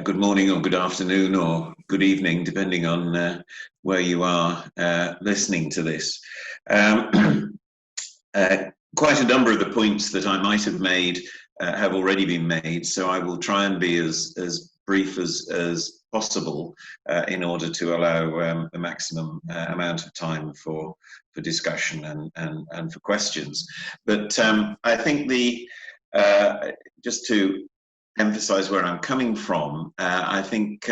Good morning or good afternoon or good evening, depending on where you are listening to this. Quite a number of the points that I might have made have already been made, so I will try and be as brief as possible in order to allow the maximum amount of time for discussion and for questions. But I think just to emphasize where I'm coming from, I think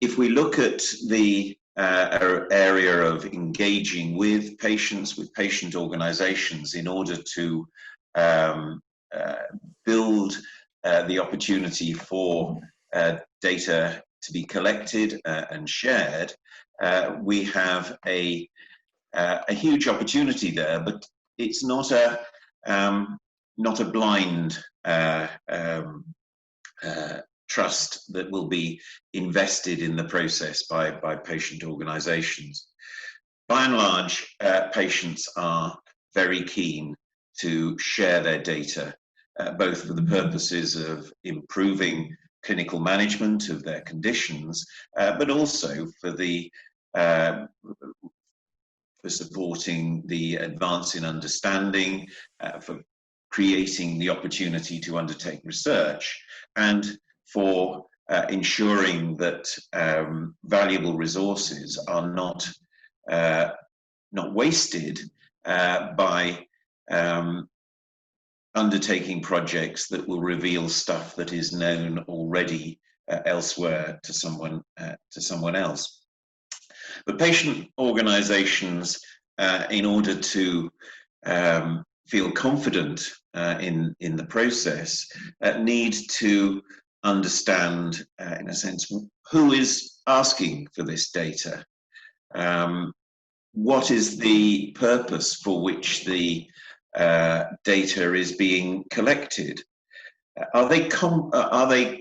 if we look at the area of engaging with patients, with patient organizations, in order to build the opportunity for data to be collected and shared, we have a huge opportunity there, but it's not a blind trust that will be invested in the process by patient organizations. By and large, patients are very keen to share their data, both for the purposes of improving clinical management of their conditions, but also for supporting the advance in understanding, for creating the opportunity to undertake research, and for ensuring that valuable resources are not wasted by undertaking projects that will reveal stuff that is known already elsewhere to someone else. But patient organizations, in order to feel confident in the process, need to understand, in a sense, who is asking for this data. What is the purpose for which the data is being collected? Are they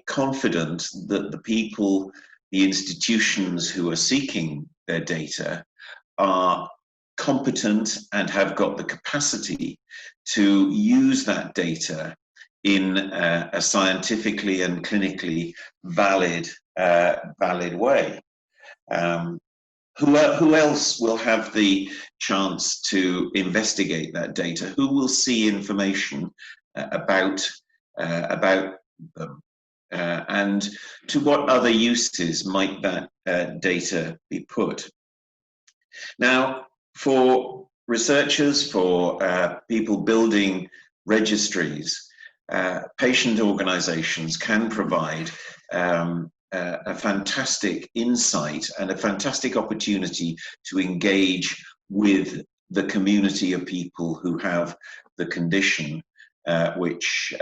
confident that the people, the institutions who are seeking their data are competent and have got the capacity to use that data in a scientifically and clinically valid way? Who else will have the chance to investigate that data? Who will see information about them? And to what other uses might that data be put? Now, for researchers, for people building registries, patient organizations can provide a fantastic insight and a fantastic opportunity to engage with the community of people who have the condition which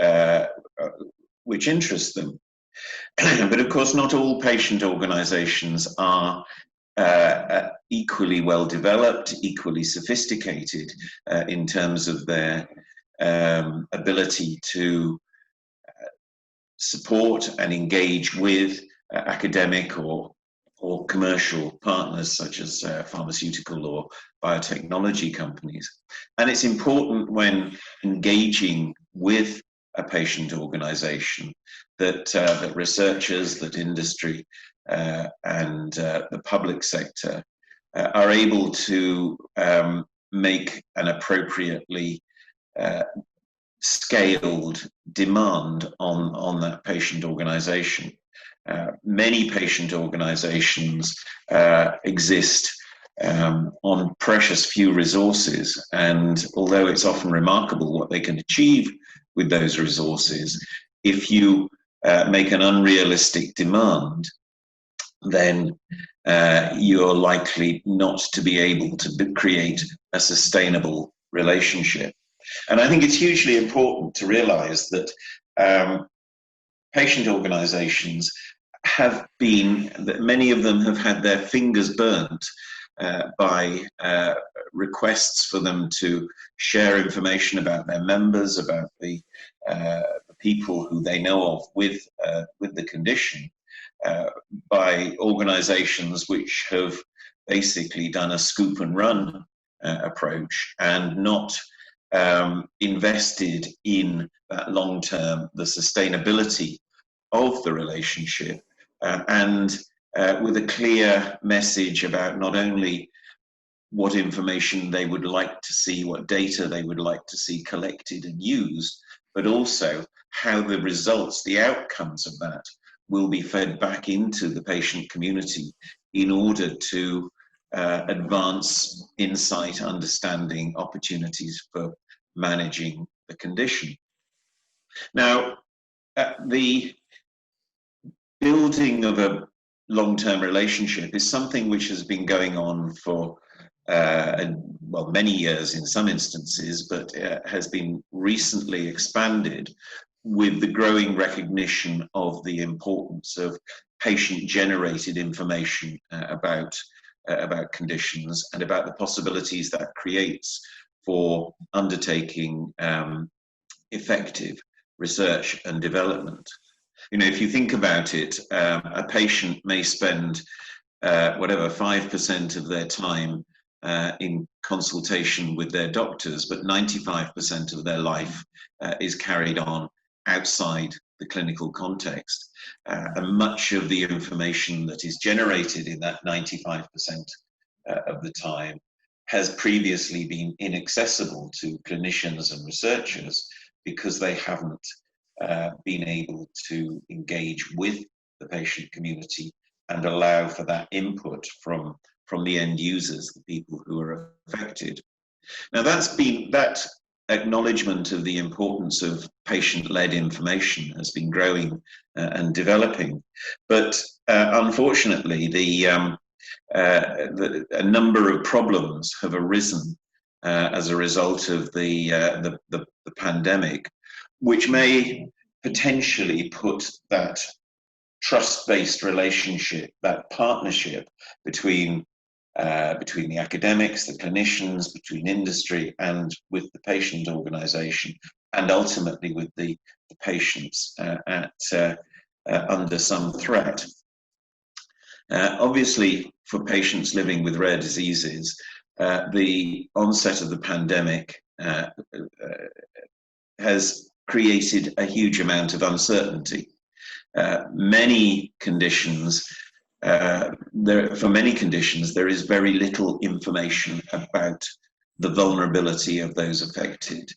interests them. But of course, not all patient organizations are equally well developed, equally sophisticated in terms of their ability to support and engage with academic or commercial partners, such as pharmaceutical or biotechnology companies. And it's important when engaging with a patient organization that researchers, that industry, and the public sector are able to make an appropriately scaled demand on that patient organization. Many patient organizations exist on precious few resources, and although it's often remarkable what they can achieve with those resources, if you make an unrealistic demand, then you're likely not to be able to create a sustainable relationship. And I think it's hugely important to realize that patient organizations that many of them have had their fingers burnt by requests for them to share information about their members, about the people who they know of with the condition, by organizations which have basically done a scoop and run approach and not invested in that long-term, the sustainability of the relationship, and with a clear message about not only what information they would like to see, what data they would like to see collected and used, but also how the results, the outcomes of that will be fed back into the patient community in order to advance insight, understanding, opportunities for managing the condition. Now, the building of a long-term relationship is something which has been going on for well, many years in some instances, but has been recently expanded with the growing recognition of the importance of patient-generated information about conditions and about the possibilities that creates for undertaking effective research and development. You know, if you think about it, a patient may spend whatever 5% of their time in consultation with their doctors, but 95% of their life is carried on outside the clinical context. And much of the information that is generated in that 95% of the time has previously been inaccessible to clinicians and researchers because they haven't been able to engage with the patient community and allow for that input from the end users, the people who are affected. Now, that acknowledgement of the importance of patient-led information has been growing and developing, but unfortunately, a number of problems have arisen as a result of the pandemic, which may potentially put that trust-based relationship, that partnership between the academics, the clinicians, between industry and with the patient organisation, and ultimately with the patients under some threat. Obviously, for patients living with rare diseases, the onset of the pandemic has created a huge amount of uncertainty. Many conditions, for many conditions, there is very little information about the vulnerability of those affected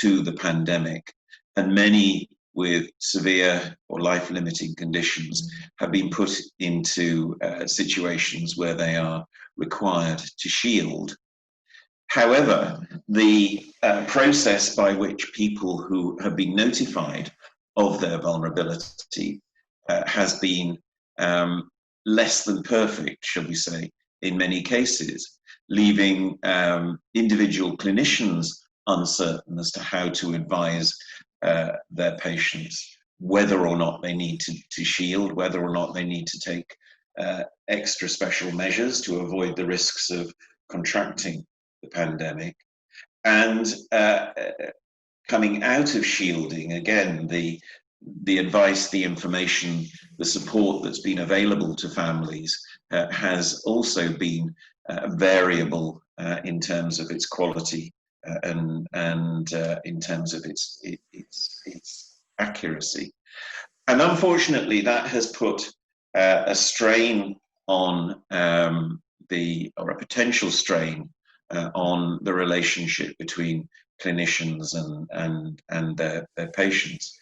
to the pandemic, and many with severe or life-limiting conditions have been put into situations where they are required to shield. However, the process by which people who have been notified of their vulnerability has been less than perfect, shall we say, in many cases, leaving individual clinicians uncertain as to how to advise their patients whether or not they need to shield, whether or not they need to take extra special measures to avoid the risks of contracting the pandemic. And coming out of shielding, again, the advice, the information, the support that's been available to families has also been variable in terms of its quality and in terms of its accuracy. And unfortunately, that has put a strain on or a potential strain on the relationship between clinicians and their patients.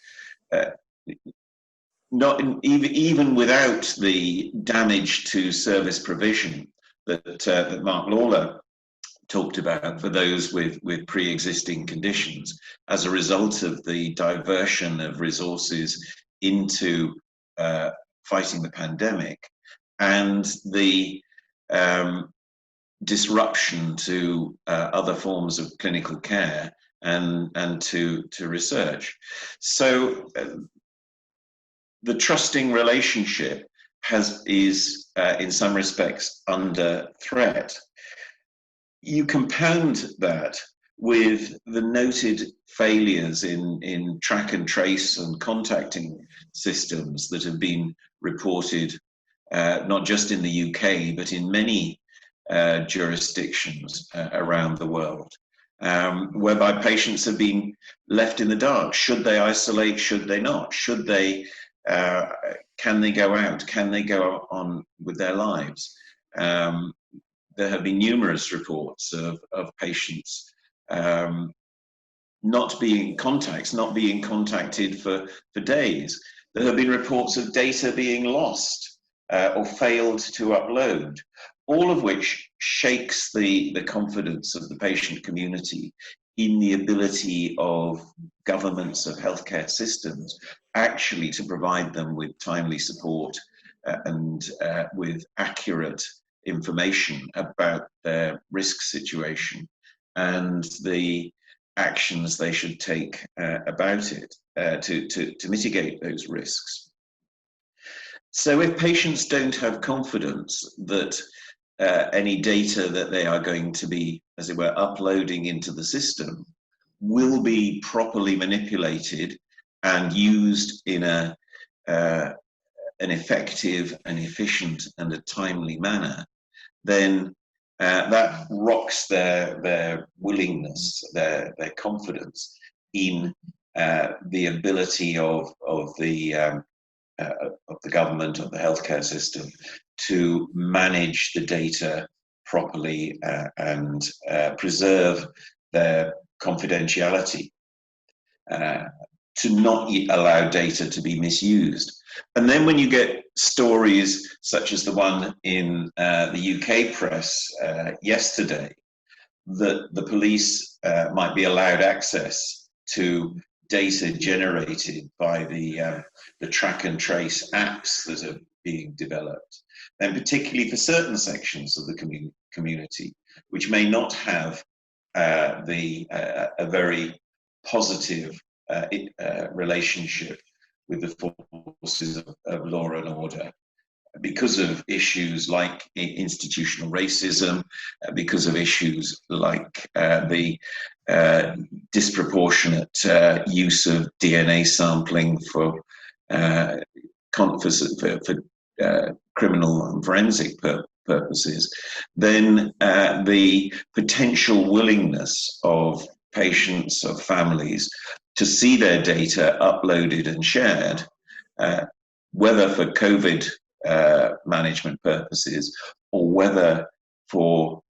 Even without the damage to service provision that Mark Lawler talked about for those with pre-existing conditions, as a result of the diversion of resources into fighting the pandemic and the disruption to other forms of clinical care and to research. So the trusting relationship is in some respects under threat. You compound that with the noted failures in track and trace and contacting systems that have been reported, not just in the UK, but in many jurisdictions around the world, whereby patients have been left in the dark. Should they isolate? Should they not? Should they? Can they go out? Can they go on with their lives? There have been numerous reports of patients not being contacted for days. There have been reports of data being lost or failed to upload, all of which shakes the confidence of the patient community in the ability of governments, of healthcare systems, actually to provide them with timely support and with accurate information about their risk situation and the actions they should take about it to mitigate those risks. So if patients don't have confidence that any data that they are going to be, as it were, uploading into the system will be properly manipulated and used in an effective and efficient and a timely manner, then that rocks their willingness, their confidence in the ability of the government, of the healthcare system, to manage the data properly and preserve their confidentiality, to not allow data to be misused. And then when you get stories such as the one in the UK press yesterday, that the police might be allowed access to data generated by the track and trace apps that are being developed, and particularly for certain sections of the community, which may not have a very positive relationship with the forces of law and order, because of issues like institutional racism, because of issues like the disproportionate use of DNA sampling for criminal and forensic purposes, then the potential willingness of patients, of families, to see their data uploaded and shared, whether for COVID management purposes or whether for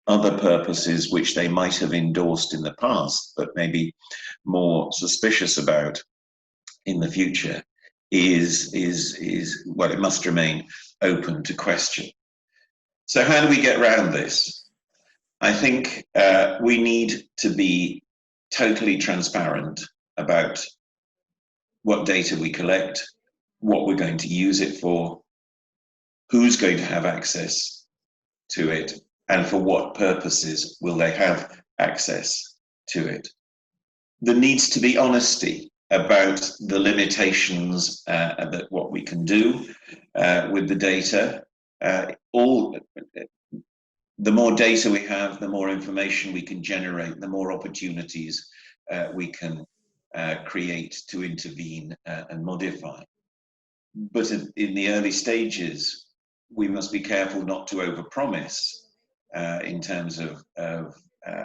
other purposes which they might have endorsed in the past but maybe more suspicious about in the future, is well, it must remain open to question. So how do we get around this? I think we need to be totally transparent about what data we collect, what we're going to use it for, who's going to have access to it, and for what purposes will they have access to it. There needs to be honesty about the limitations that what we can do with the data. The more data we have, the more information we can generate, the more opportunities we can create to intervene and modify. But in the early stages, we must be careful not to overpromise in terms of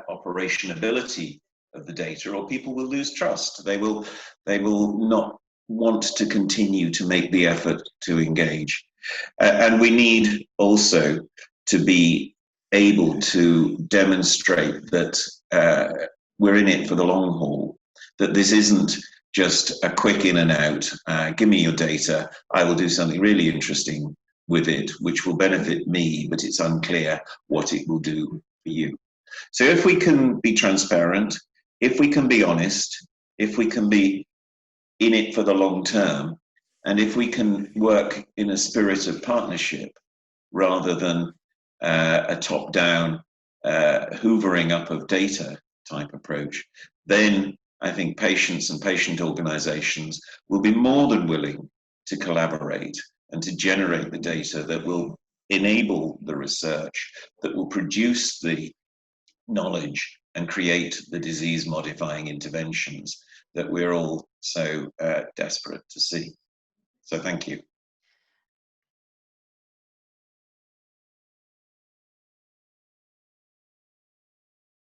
operationability of the data, or people will lose trust. They will not want to continue to make the effort to engage. And we need also to be able to demonstrate that we're in it for the long haul, that this isn't just a quick in and out, give me your data, I will do something really interesting with it, which will benefit me, but it's unclear what it will do for you. So if we can be transparent, if we can be honest, if we can be in it for the long term, and if we can work in a spirit of partnership rather than a top-down hoovering up of data type approach, then I think patients and patient organizations will be more than willing to collaborate and to generate the data that will enable the research, that will produce the knowledge and create the disease-modifying interventions that we're all so desperate to see. So thank you.